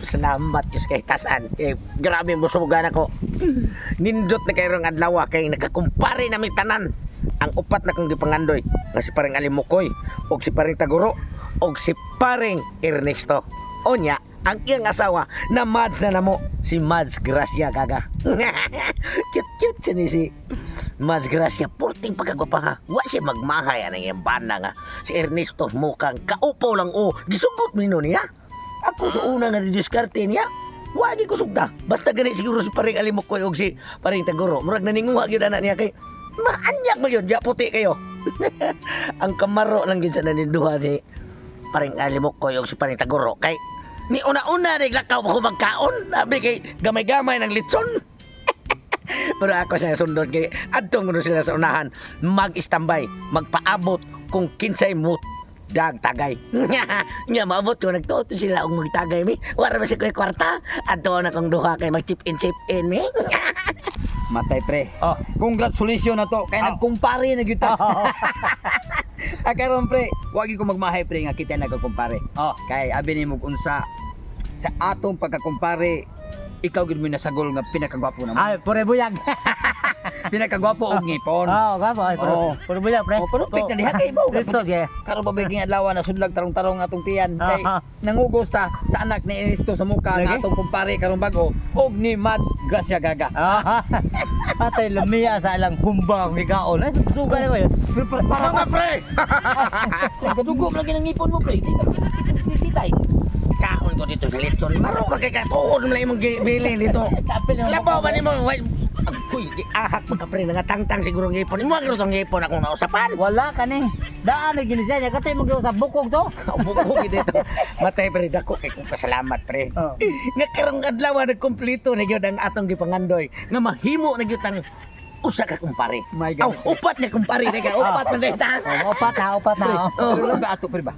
salamat Diyos kay tasan. Grabe busugan ako. Nindot na kayo ng adlaw kay nagkakumpare na may tanan. Ang upat na kong gipangandoy nga si paring Alimukoy og si paring Taguro og si paring Ernesto. Onya, ang iyang asawa na Mads na namo si Mads Gracia Gaga. Cute siya ni si Mads Gracia, porting pagkagwapa ha. Wa siya magmahay anang iyang bana nga. Si Ernesto mukhang kaupaw lang o. Gisugot mo nino niya. Ako sa una nga didiskarte niya. Wagi ko sugda. Basta ganit siguro si paring Alimukoy og si paring Taguro. Murag naninguha gyud anak niya kay maanyak mo yun, diya puti kayo. Ang kamaro lang yun sa naninduha si paring Alimukoy og si paring Taguro. Kay ni una-una naglakaw ako magkaon. Sabi kay gamay-gamay ng litson. Pero ako siya sundon kay adtong kuno sila sa unahan mag-standby, magpaabot kung kinsay mo dag tagay. Nga maabot ko nagtuto sila og magtagay mi. Wala ba si koy kwarta? Adto na kong duha kay mag chip in mi. Matay pre. Congratulations na to kay nagkumpare na gyud ta. Karon pre, wagi ko magmahay pre nga kita nagkumpare. Kay abi nimo unsa sa atong pagkakumpare, ikaw gid mo nasagol nga pinakagwapo naman. Ay, pure buyag. Pinakagwapo og ngipon. Gwapo ay pure buyag pre. Perfect na diha kay ibaw. Listo ge. Karon pa baging adlaw na sudlag tarong-tarong atong tiyan kay nangugos ta sa anak ni Ernesto sa muka nga atong kumpare karon bago og ni Mads Gracia Gaga. Atay lumiya sa alang humbang bigaon. Ay, suga na ko yun. Para nga pre. Kadugo lagi ng ngipon mo pre. Titay. Kaon ko dito sa litson. Maro ka kay katuon mo lang imong bili dito. Labaw ba nimo? Kuy, ahak mo ka pre nga tangtang siguro ngipon. Imo ang tong ngipon akong nausapan. Wala ka ni. Daan na ginisya niya katay mo sa bukog to. Bukog dito. Matay pre dako kay kung pasalamat pre. Nga karong adlaw nagkumpleto na gyud ang atong gipangandoy. Nga mahimo na gyud ang usa ka kumpare. My God. Upat na kumpare na kay upat na data. Upat na. Pero ba ato pre ba?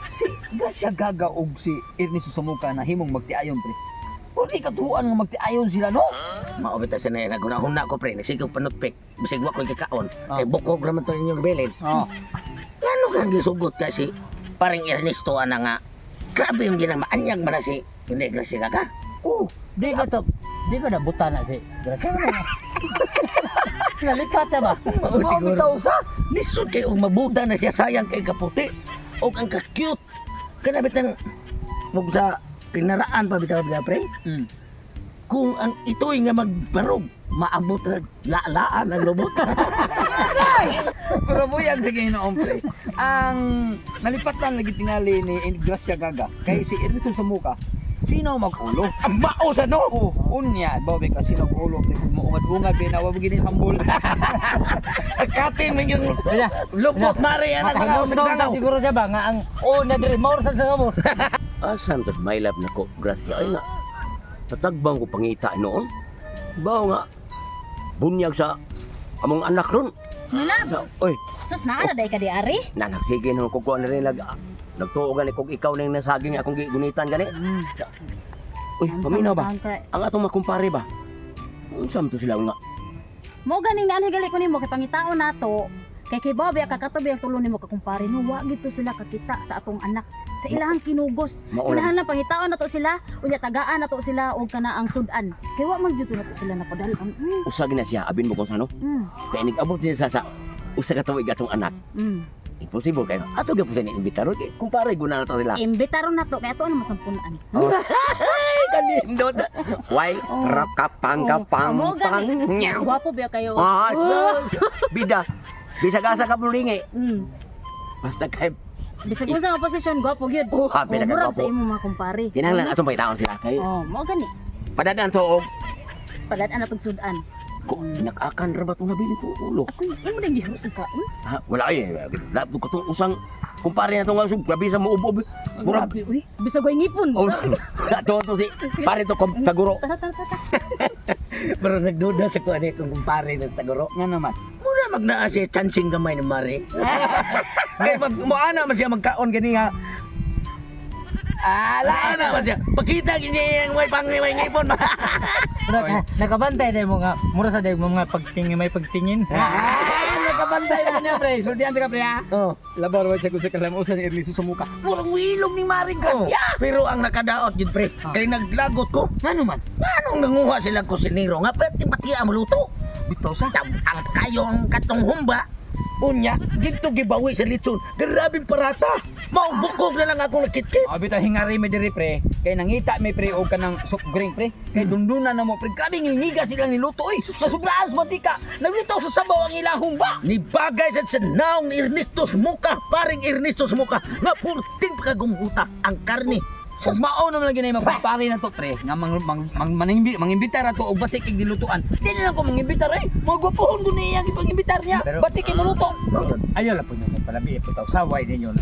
Si Gracia Gaga og si Ernesto sa muka na himong magtiayon pre. Pwede katuan nga magtiayon sila no? Maobita sa na naguna-huna ko pre, nagsigaw panutpik. Bisig wa ko'y kakaon. Kay bukog naman to inyong bilin. Ano kang gisugot kasi paring Ernesto ana nga. Grabe yung ginamaanyag man na si hindi Gracia Gaga. Di ba to? Di ba nabuta na si Gracia na? Nalipat ba? Siguro sa lisod kay og mabuda na siya sayang kay kaputi. Og ang ka-cute. Kanabit ang mug sa kinaraan pa bitaw pre. Kung ang ito'y nga magbarog, maabot na laan ang lubot. Pero buyag sa Ginoong pre. Ang nalipatan lagi tingali ni Gracia Gaga kay si Ernesto sa muka. Sino mag-ulo? Ang mao sa no. Unya, babe kasi nag-ulo ni mo ungad-ungad binawa begini sambol. Katin man yung lupot mare yan ang mga Makahilom siguro siya ba nga ang na dire maursan sa kamo. Asan tad my love nako, Gracia ay nga. Tatagbang ko pangita noon. Bao nga bunyag sa among anak ron. Nana, Oy, sus na day ka di ari? nanagsige nang kukuha na rin nagtuogan kung ikaw na yung nasaging akong gunitan gani. Uy, paminaw ba? Ang atong makumpare ba? Unsam to sila nga. Mo ganing naan higali ko nimo kay pangitaon nato. Kay Bobby katabi ang tulo nimo kakumpare no wa gito sila kakita sa atong anak sa ilahang kinugos. Kinahanglan pangitaon nato sila unya tagaan nato sila og kana ang sudan. Kay wa man jud nato sila napadalon. Usag na siya abin mo kung sano. Kaya nag-abot siya sa usa ka tuig atong anak. Imposible kayo. Ato gyud ni imbitaron kay kumpare guna na to sila. Imbitaron nato kay ato na masampunan. Ay, kanindot. Why? Rakapang kapang pang. Gwapo ba kayo? Bida. Bisag-asa ka bulingi. Basta kay Bisag unsa nga posisyon gwapo gyud. Murag sa imo mga kumpare. kinahanglan atong paitaon sila kay Mo gani. padadaan to og Padad-an natong sudan. nakakan ra ba to nabilin to ulo. Ako imo ding gihut ka. Wala ay lapto ko tong usang kumpare na to nga grabe sa muubob. Murag Grabe uy, bisag way ngipon. to si pare to Taguro. Pero nagduda sa kuan itong kumpare ng Taguro. Nga naman. Muna magnaa siya chancing gamay ng mare. Kaya pag muana man siya magkaon gani nga. Ala na man siya. Pagkita niya yung may ngipon. Nakabantay day mo nga mura sa day mo mga pagtingin may pagtingin. bantay mo niya, pre. Sultihan ka, pre, ha? Oh. Labar, wala siya kung sa kalamusan ni Ernesto sa muka. Walang wilong ni Maring Oh, Gracia. pero ang nakadaot yun pre, kay naglagot ko. Ano man? Anong nanguha silang kusinero nga pati maluto? Bitaw sa. Ang kayong katong humba, unya, dito gibawi sa litson. Grabing parata. Maubukog na lang ako nakit-kit. Oh, bitaw hingari mi diri, pre. Kay nangita mi, pre, og kanang soft drink, pre. Kay dundunan na mo, pre. Grabe ngingiga sila niluto, oy. Sa sobraan sa mantika. Naglutaw sa sabaw ang ilang humba. Ni bagay sa naong ni Ernesto Muka, paring Ernesto Muka, nga purting pagagumuta ang karni. Ug mao na lagi na magpapari na to, pre. Nga mangimbitar ato og batik ig dilutuan. Di na lang ko mangimbitar, eh. Magwapuhon ko niya ang ipangimbitar niya. Pero- Batik ig maluto. Ayaw lang po nyo palabi po tao saway ninyo na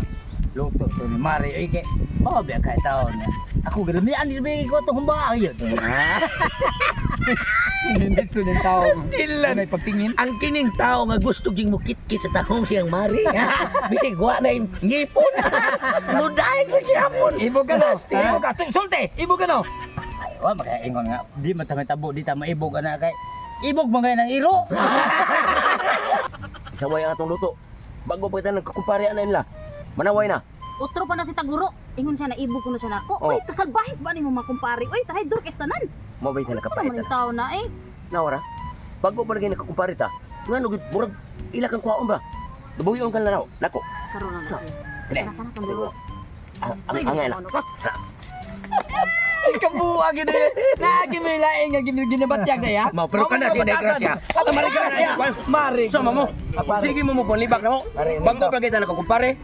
luto to ni Mari ay kay biya kay tao na ako garamian di ba ko to humba ayo to Hindi sunin tao. Dilan. May pagtingin. Ang kining tao nga gusto ging mukit-kit sa tahong siyang mari. Bisig wa na yung ngipon. Luday ko gyapon. Ibog ka no. Ibog ka. Sulte. Ibog ka no. wa makaingon nga di man ta tabo di ta maibog ana kay ibog mga nang iro Isaway ang atong luto. Bago pa kita nagkakumpare na nila. Manaway na. Utro pa na si Taguro. Ingon siya na ibog ko na siya nako. Oh. Uy, kasalbahis ba ni mo makumpari? Uy, tahay durkes tanan. Mabay ka Ano nakapait. naman yung tao na eh? Nawara. Bago pa lagi nagkakumpare ta. Nga nugit murag ila kang kwaon ba? Dubuyon ka na raw. Nako. Karoon na na siya. Kene. Kanak ang dulo. Ang angay na. Ay kabuwa gid eh. Naagi mo lain nga ginabatyag na ya. Mau pero kana si Negrasya. Ato mari Grasya. Mari. Sama mo. Sige mo mo libak na mo. Bago pa kita nagkakumpare.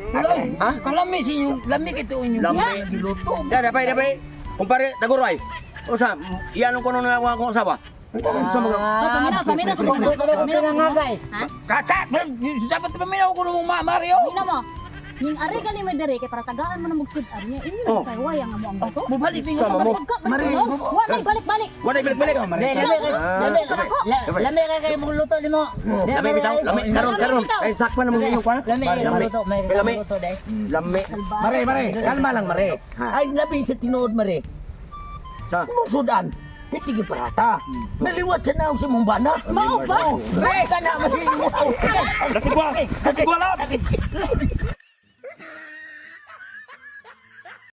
Ha? Kalami si yung lami kito yung Lami. diluto. Dapay. Kumpare taguray. Usa, iyanong ko na ako sa ba? Sa mga Pamina sa kong dulo. Pamina nga gay. Ha? Kacat. Sabat pa minaw ko mo Mario. Pamina mo. Ning ari ka ni mo dere kay para tagaan mo na magsudan niya. Ini Oh. sa wayang mo ang bato. Mubalik din Sama mo. Mari. Wa may balik-balik. Wala balik. lami ka kay mong luto nimo Lami bitaw, lami karon. Ay sakpan na mo yung kwan. lami luto may Lami. luto dai Lami. Mare, kalma lang mare. Ay labi sa tinuod mare. Sa Musudan. Pitigil parata. Naliwat sa naong si Mumbana. Mao ba? Re, kana mahimo. Nakigwa lang.